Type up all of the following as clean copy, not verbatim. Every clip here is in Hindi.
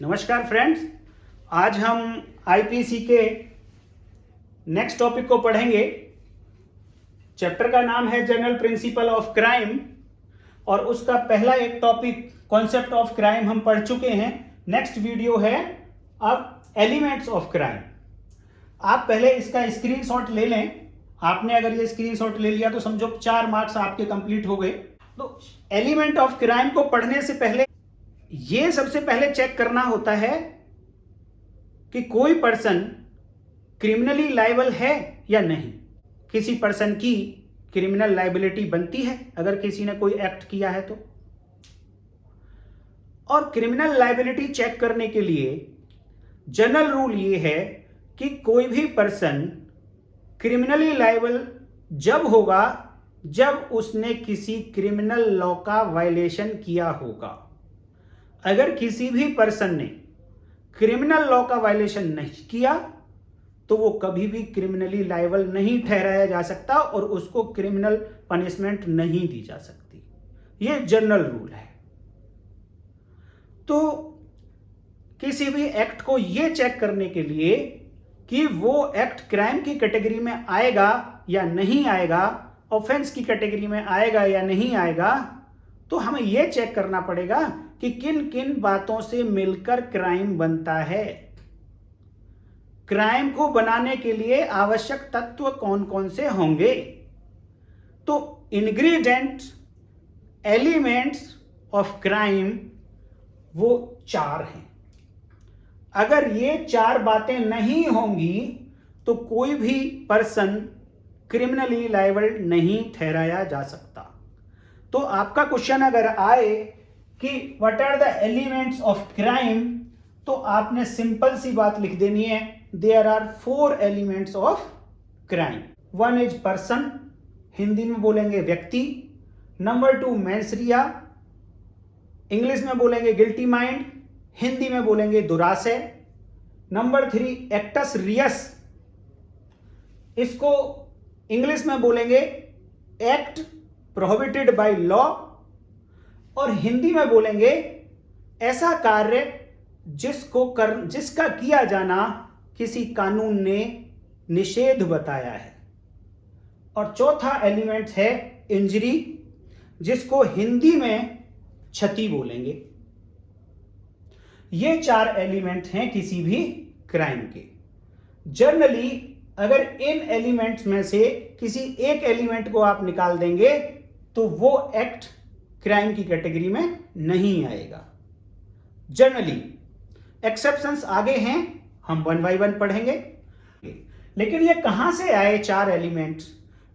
नमस्कार फ्रेंड्स, आज हम आईपीसी के नेक्स्ट टॉपिक को पढ़ेंगे। चैप्टर का नाम है जनरल प्रिंसिपल ऑफ क्राइम और उसका पहला एक टॉपिक कॉन्सेप्ट ऑफ क्राइम हम पढ़ चुके हैं। नेक्स्ट वीडियो है अब एलिमेंट्स ऑफ क्राइम। आप पहले इसका स्क्रीनशॉट ले लें। आपने अगर ये स्क्रीनशॉट ले लिया तो समझो 4 मार्क्स आपके कंप्लीट हो गए। तो एलिमेंट ऑफ क्राइम को पढ़ने से पहले ये सबसे पहले चेक करना होता है कि कोई पर्सन क्रिमिनली लायबल है या नहीं। किसी पर्सन की क्रिमिनल लायबिलिटी बनती है अगर किसी ने कोई एक्ट किया है तो। और क्रिमिनल लायबिलिटी चेक करने के लिए जनरल रूल ये है कि कोई भी पर्सन क्रिमिनली लायबल जब होगा जब उसने किसी क्रिमिनल लॉ का वायलेशन किया होगा। अगर किसी भी पर्सन ने क्रिमिनल लॉ का वायलेशन नहीं किया तो वो कभी भी क्रिमिनली लायबल नहीं ठहराया जा सकता और उसको क्रिमिनल पनिशमेंट नहीं दी जा सकती। ये जनरल रूल है। तो किसी भी एक्ट को ये चेक करने के लिए कि वो एक्ट क्राइम की कैटेगरी में आएगा या नहीं आएगा, ऑफेंस की कैटेगरी में आएगा या नहीं आएगा, तो हमें यह चेक करना पड़ेगा कि किन किन बातों से मिलकर क्राइम बनता है। क्राइम को बनाने के लिए आवश्यक तत्व कौन कौन से होंगे। तो इंग्रेडिएंट्स, एलिमेंट्स ऑफ क्राइम वो 4 हैं। अगर ये 4 बातें नहीं होंगी तो कोई भी पर्सन क्रिमिनली लायबल नहीं ठहराया जा सकता। तो आपका क्वेश्चन अगर आए कि what are the elements of crime, तो आपने सिंपल सी बात लिख देनी है, there are 4 elements of crime. 1 is person, Hindi में बोलेंगे व्यक्ति। नंबर 2 मेंसरिया, इंग्लिश में बोलेंगे गिल्टी माइंड, हिंदी में बोलेंगे दुराशय। नंबर 3 एक्टस रियस, इसको इंग्लिश में बोलेंगे एक्ट प्रोहिबिटेड बाय लॉ और हिंदी में बोलेंगे ऐसा कार्य जिसका किया जाना किसी कानून ने निषेध बताया है। और चौथा एलिमेंट है इंजरी, जिसको हिंदी में क्षति बोलेंगे। ये 4 एलिमेंट हैं किसी भी क्राइम के। जनरली अगर इन एलिमेंट्स में से किसी एक एलिमेंट को आप निकाल देंगे तो वो एक्ट क्राइम की कैटेगरी में नहीं आएगा। जनरली एक्सेप्शंस आगे हैं, हम 1 बाय 1 पढ़ेंगे। लेकिन ये कहां से आए 4 एलिमेंट्स,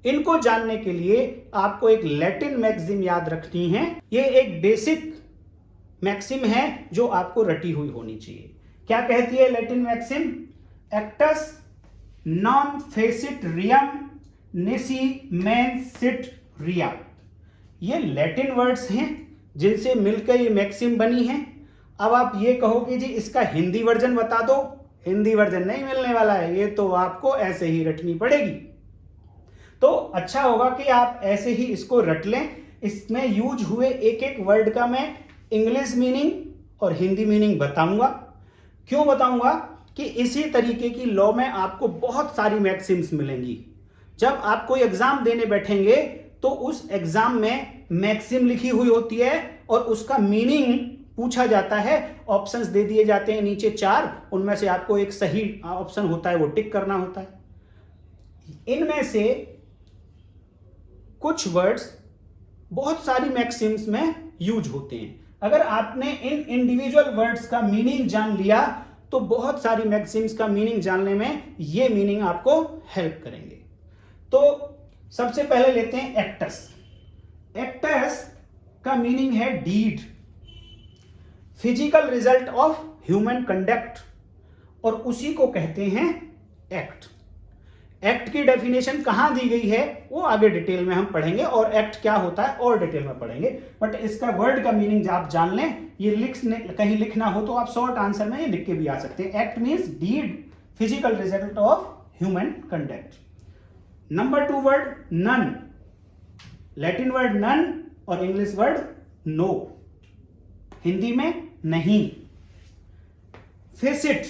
इनको जानने के लिए आपको एक लैटिन मैक्सिम याद रखनी है। ये एक बेसिक मैक्सिम है जो आपको रटी हुई होनी चाहिए। क्या कहती है लैटिन मैक्सिम? एक्टस नॉन फेसिट रियम निसी मेन सिट रिया। ये लैटिन वर्ड्स हैं जिनसे मिलकर ये मैक्सिम बनी है। अब आप ये कहोगे जी इसका हिंदी वर्जन बता दो। हिंदी वर्जन नहीं मिलने वाला है, ये तो आपको ऐसे ही रटनी पड़ेगी। तो अच्छा होगा कि आप ऐसे ही इसको रट लें। इसमें यूज हुए एक एक वर्ड का मैं इंग्लिश मीनिंग और हिंदी मीनिंग बताऊंगा। क्यों बताऊंगा कि इसी तरीके की लॉ में आपको बहुत सारी मैक्सिम्स मिलेंगी। जब आप कोई एग्जाम देने बैठेंगे तो उस एग्जाम में मैक्सिम लिखी हुई होती है और उसका मीनिंग पूछा जाता है। ऑप्शंस दे दिए जाते हैं नीचे 4, उनमें से आपको एक सही ऑप्शन होता है वो टिक करना होता है। इनमें से कुछ वर्ड्स बहुत सारी मैक्सिम्स में यूज होते हैं। अगर आपने इन इंडिविजुअल वर्ड्स का मीनिंग जान लिया तो बहुत सारी मैक्सिम्स का मीनिंग जानने में ये मीनिंग आपको हेल्प करेंगे। तो सबसे पहले लेते हैं एक्टस। एक्टस का मीनिंग है deed, physical result of human conduct, और उसी को कहते हैं एक्ट। एक्ट की डेफिनेशन कहां दी गई है वो आगे डिटेल में हम पढ़ेंगे और एक्ट क्या होता है और डिटेल में पढ़ेंगे। बट इसका वर्ड का मीनिंग आप जान लें। ये कहीं लिखना हो तो आप शॉर्ट आंसर में ये लिख के भी आ सकते हैं। Act means deed, physical result of human conduct. Number 2 word non, Latin word non और इंग्लिश वर्ड नो, हिंदी में नहीं। Facit,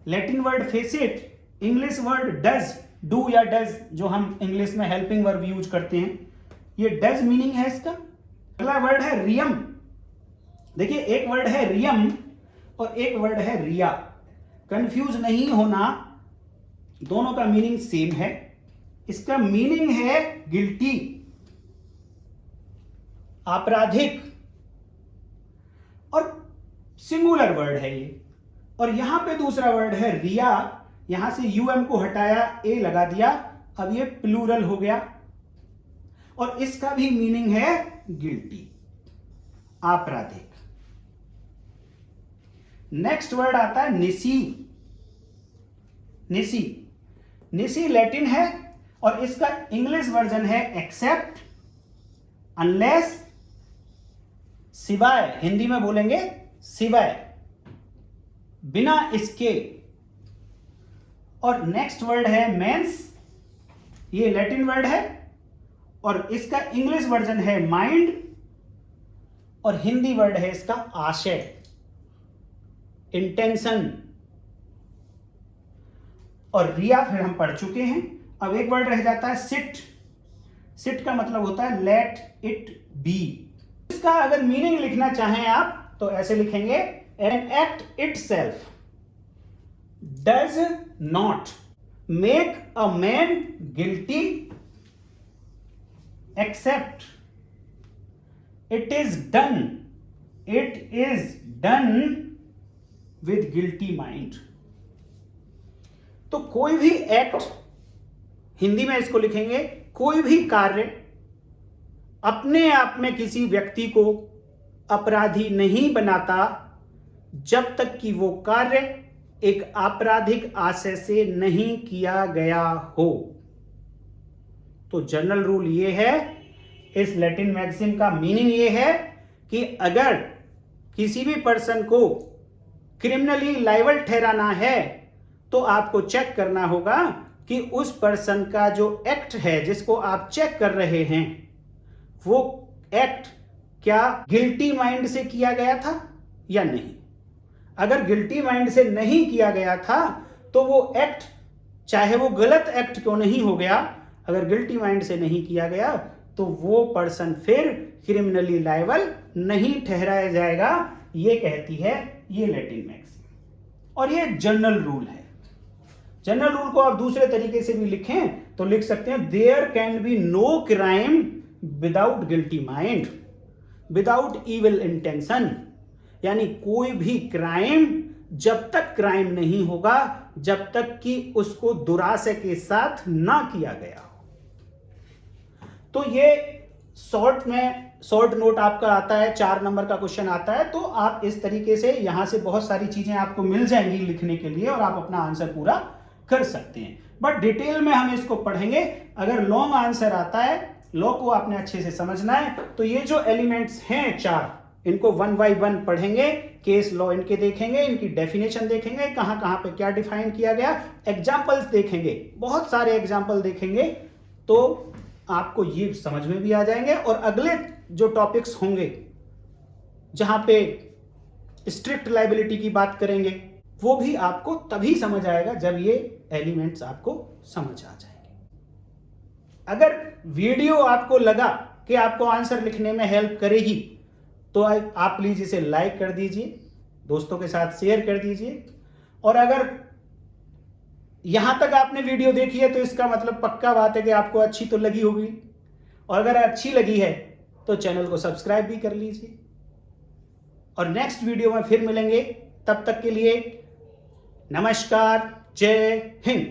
Latin word facit, English word does, do या डज जो हम इंग्लिश में हेल्पिंग वर्ब यूज करते हैं, ये डज मीनिंग है इसका। अगला वर्ड है रियम। देखिए एक वर्ड है रियम और एक वर्ड है रिया, कंफ्यूज नहीं होना, दोनों का मीनिंग सेम है। इसका मीनिंग है गिल्टी, आपराधिक, और सिंगुलर वर्ड है ये। और यहां पे दूसरा वर्ड है रिया, यहां से यूएम को हटाया, ए लगा दिया, अब ये प्लूरल हो गया और इसका भी मीनिंग है गिल्टी, आपराधिक। नेक्स्ट वर्ड आता है निसी। निसी, निसी लैटिन है और इसका इंग्लिश वर्जन है एक्सेप्ट, अनलेस, सिवाय, हिंदी में बोलेंगे सिवाय, बिना इसके। और नेक्स्ट वर्ड है मेंस, ये लैटिन वर्ड है और इसका इंग्लिश वर्जन है माइंड और हिंदी वर्ड है इसका आशय, इंटेंशन। और रिया फिर हम पढ़ चुके हैं। अब एक वर्ड रह जाता है सिट। सिट का मतलब होता है लेट इट बी। इसका अगर मीनिंग लिखना चाहें आप तो ऐसे लिखेंगे, an act itself does not make a man guilty except it is done with guilty mind. तो कोई भी एक्ट, हिंदी में इसको लिखेंगे, कोई भी कार्य अपने आप में किसी व्यक्ति को अपराधी नहीं बनाता जब तक कि वो कार्य एक आपराधिक आशय से नहीं किया गया हो। तो जनरल रूल ये है, इस लैटिन मैक्सिम का मीनिंग ये है कि अगर किसी भी पर्सन को क्रिमिनली लायबल ठहराना है तो आपको चेक करना होगा कि उस पर्सन का जो एक्ट है जिसको आप चेक कर रहे हैं, वो एक्ट क्या गिल्टी माइंड से किया गया था या नहीं। अगर गिल्टी माइंड से नहीं किया गया था तो वो एक्ट, चाहे वो गलत एक्ट क्यों नहीं हो गया, अगर गिल्टी माइंड से नहीं किया गया तो वो पर्सन फिर क्रिमिनली लायबल नहीं ठहराया जाएगा। ये कहती है ये लैटिन मैक्सिम और ये जनरल रूल है। जनरल रूल को आप दूसरे तरीके से भी लिखें तो लिख सकते हैं, there can be no crime without guilty mind, without evil intention. यानी कोई भी क्राइम जब तक क्राइम नहीं होगा जब तक कि उसको दुराशय के साथ ना किया गया हो। तो ये शॉर्ट नोट आपका आता है, 4 नंबर का क्वेश्चन आता है। तो आप इस तरीके से यहां से बहुत सारी चीजें आपको मिल जाएंगी लिखने के लिए और आप अपना आंसर पूरा कर सकते हैं। बट डिटेल में हम इसको पढ़ेंगे। अगर लॉन्ग आंसर आता है, लॉ को आपने अच्छे से समझना है, तो ये जो एलिमेंट्स हैं 4, इनको 1 बाय 1 पढ़ेंगे, केस लॉ इनके देखेंगे, इनकी डेफिनेशन देखेंगे, कहां कहां पे क्या डिफाइन किया गया, एग्जांपल्स देखेंगे, बहुत सारे एग्जांपल देखेंगे, तो आपको ये समझ में भी आ जाएंगे। और अगले जो टॉपिक्स होंगे जहां पे स्ट्रिक्ट लायबिलिटी की बात करेंगे, वो भी आपको तभी समझ आएगा जब ये एलिमेंट्स आपको समझ आ जाएंगे। अगर वीडियो आपको लगा कि आपको आंसर लिखने में हेल्प करेगी तो आप प्लीज इसे लाइक कर दीजिए, दोस्तों के साथ शेयर कर दीजिए। और अगर यहां तक आपने वीडियो देखी है तो इसका मतलब पक्का बात है कि आपको अच्छी तो लगी होगी, और अगर अच्छी लगी है तो चैनल को सब्सक्राइब भी कर लीजिए। और नेक्स्ट वीडियो में फिर मिलेंगे, तब तक के लिए नमस्कार, जय हिंद।